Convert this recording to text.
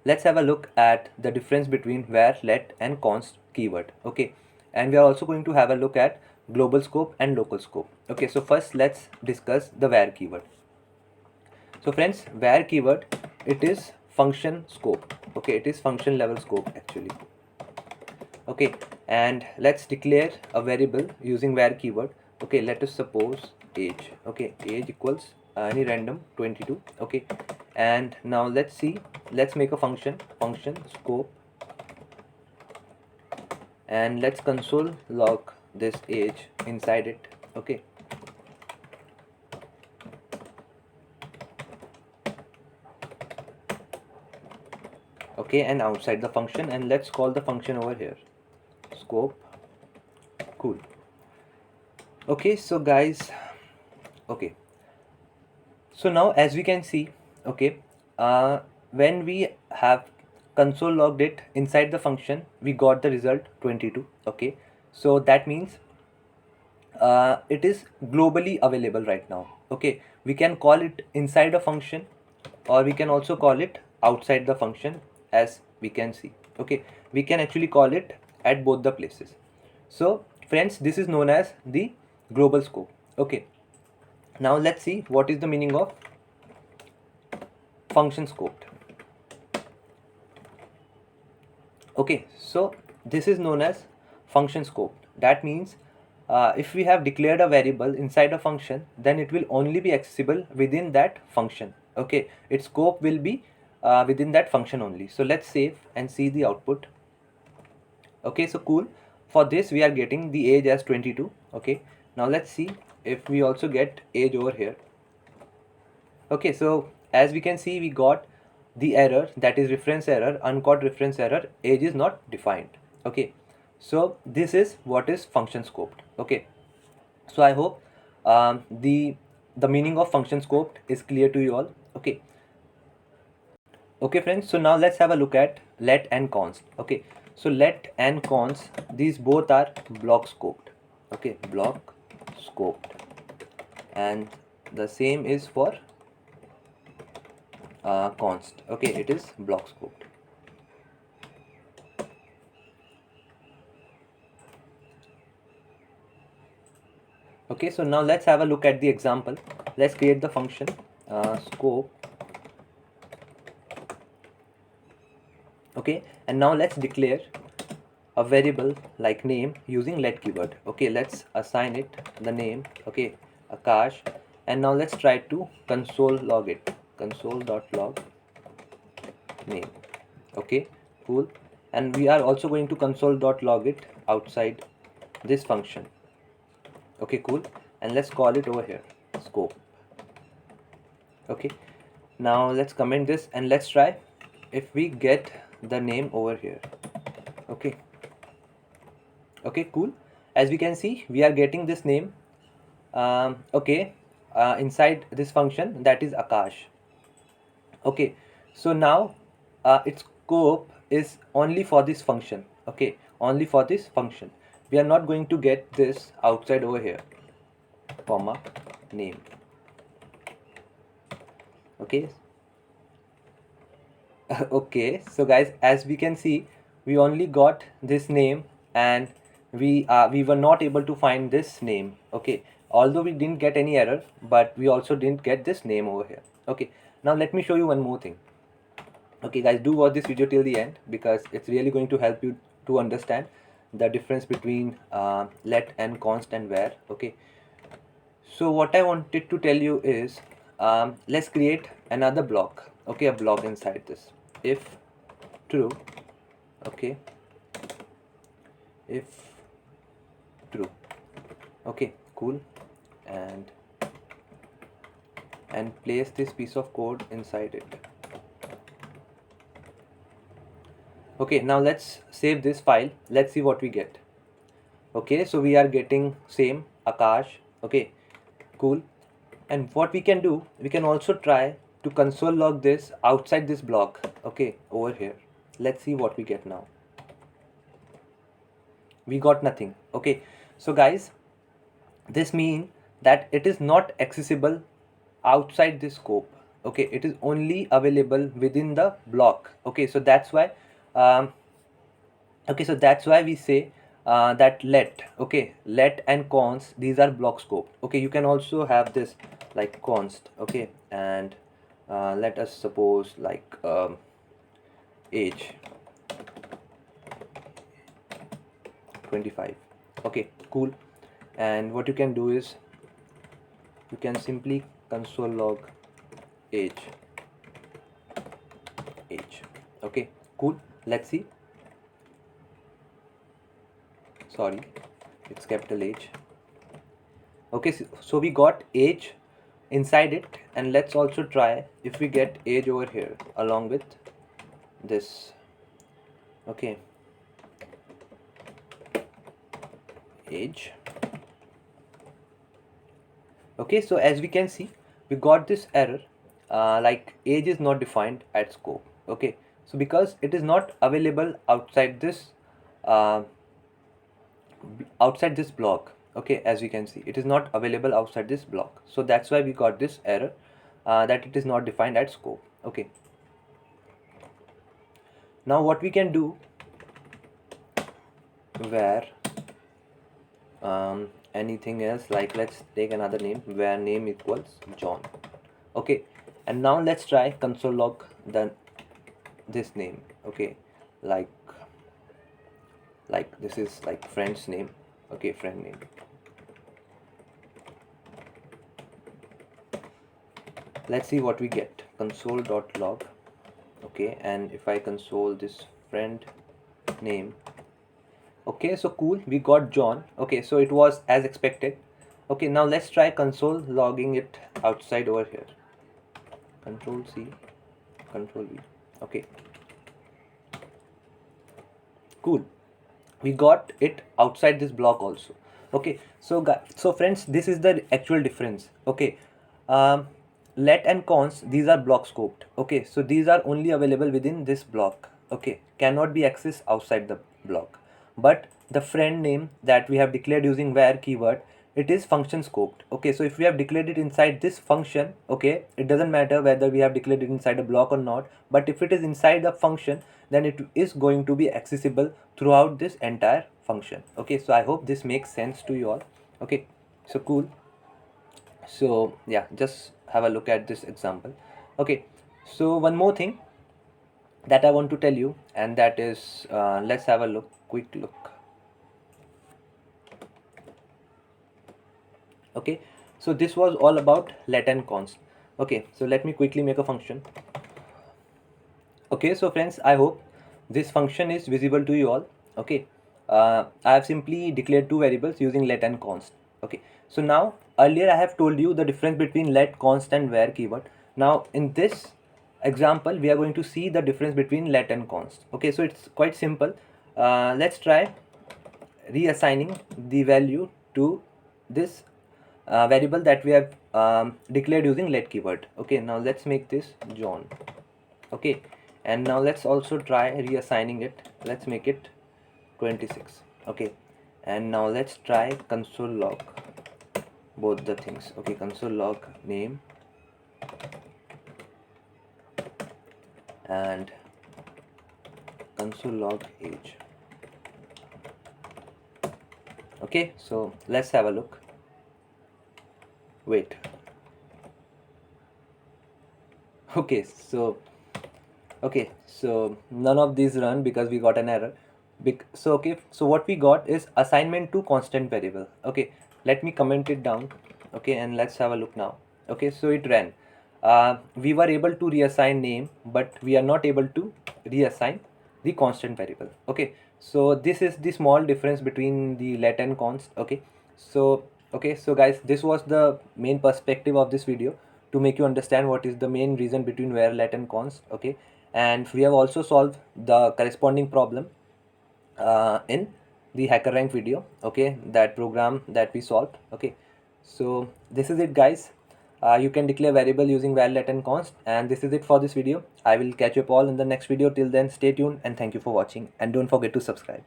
let's have a look at the difference between var, let and const keyword. Okay, and we are also going to have a look at global scope and local scope. Okay, so first let's discuss the var keyword. So friends, var keyword, it is function scope. Okay, it is function level scope actually. Okay, and let's declare a variable using var keyword. Okay, let us suppose age. Okay, age equals any random 22. Okay, and now let's see, let's make a function scope, and let's console log this age inside it. Okay, okay, and outside the function, and let's call the function over here scope. Cool. Okay, so guys, okay, so now as we can see, okay, when we have console logged it inside the function, we got the result 22. Okay, so that means it is globally available right now. Okay, we can call it inside a function, or we can also call it outside the function, as we can see. Okay, we can actually call it at both the places. So friends, this is known as the global scope. Okay, now let's see what is the meaning of function scoped. Okay, so this is known as function scope. That means if we have declared a variable inside a function, then it will only be accessible within that function. Okay, its scope will be within that function only. So let's save and see the output. Okay, so cool. For this we are getting the age as 22. Okay, now let's see if we also get age over here. Okay, so as we can see, we got the error, that is reference error, uncaught reference error, age is not defined. Okay, so this is what is function scoped. Okay, so I hope the meaning of function scoped is clear to you all. Okay, okay friends, so now let's have a look at let and const. Okay, so let and const, these both are block scoped. Okay, block scoped, and the same is for const. Okay, it is block scoped. Okay, so now let's have a look at the example. Let's create the function scope. Okay, and now let's declare a variable like name using let keyword. Okay, let's assign it the name. Okay, Akash, and now let's try to console log it, console.log name. Okay, cool, and we are also going to console.log it outside this function. Okay, cool, and let's call it over here scope. Okay, now let's comment this and let's try if we get the name over here. Okay, okay, cool, as we can see we are getting this name okay, inside this function, that is Akash. Okay, so now its scope is only for this function. Okay, only for this function. We are not going to get this outside over here, comma name. Okay, okay, so guys, as we can see, we only got this name, and we were not able to find this name. Okay, although we didn't get any error, but we also didn't get this name over here. Okay, now let me show you one more thing. Okay guys, do watch this video till the end, because it's really going to help you to understand the difference between let and const and var. Okay, so what I wanted to tell you is, let's create another block. Okay, a block inside this. If true, okay, if true. Okay, cool, and place this piece of code inside it. Okay, now let's save this file. Let's see what we get. Okay, so we are getting same Akash. Okay, cool, and what we can do, we can also try to console log this outside this block. Okay, over here, let's see what we get now. We got nothing. Okay, so guys, this means that it is not accessible outside this scope. okay, it is only available within the block. Okay, so that's why um, okay, so that's why we say that let, okay, let and const, these are block scope. Okay, you can also have this like const, okay, and let us suppose like age 25. Okay, cool. And what you can do is you can simply console log age. Okay, cool. Let's see. Sorry, it's capital H. Okay, so we got age inside it, and let's also try if we get age over here along with this. Okay, age. Okay, so as we can see, we got this error like age is not defined at scope. Okay, so because it is not available uh, outside this block. Okay, as we can see, it is not available outside this block, so that's why we got this error that it is not defined at scope. Okay, now what we can do, where anything else, like let's take another name where name equals John. Okay, and now let's try console log this name. Okay, like this is like friend's name. Okay, friend name. Let's see what we get. Console.log. Okay, and if I console this friend name, okay, so cool, we got John. Okay, so it was as expected. Okay, now let's try console logging it outside over here. Control C, Control V. Okay, cool, we got it outside this block also. Okay, so friends, this is the actual difference. Okay, um, let and const, these are block scoped. Okay, so these are only available within this block. Okay, cannot be accessed outside the block. But the friend name that we have declared using where keyword, it is function scoped. Okay, so if we have declared it inside this function, okay, it doesn't matter whether we have declared it inside a block or not, but if it is inside the function, then it is going to be accessible throughout this entire function. Okay, so I hope this makes sense to you all. Okay, so cool. So yeah, just have a look at this example. Okay, so one more thing that I want to tell you, and that is let's have a quick look. Okay, so this was all about let and const. Okay, so let me quickly make a function. Okay, so friends, I hope this function is visible to you all. Okay, I have simply declared two variables using let and const. Okay, so now earlier I have told you the difference between let, const and where keyword. Now in this example we are going to see the difference between let and const. Okay, so it's quite simple. Let's try reassigning the value to this variable that we have declared using let keyword. Okay, now let's make this John. Okay, and now let's also try reassigning it. Let's make it 26. Okay, and now let's try console log both the things. Okay, console log name and console log age. Okay, so let's have a look. Wait. Okay, so none of these run because we got an error. So okay, so what we got is assignment to constant variable. Okay, let me comment it down. Okay, and let's have a look now. Okay, so it ran. We were able to reassign name, but we are not able to reassign the constant variable. Okay, so this is the small difference between the let and const. Okay, so guys, this was the main perspective of this video, to make you understand what is the main reason between where, let and const. Okay, and we have also solved the corresponding problem in the HackerRank video. Okay, that program that we solved. Okay, so this is it, guys. You can declare variable using var, let and const, and this is it for this video. I will catch you up all in the next video. Till then, stay tuned and thank you for watching, and don't forget to subscribe.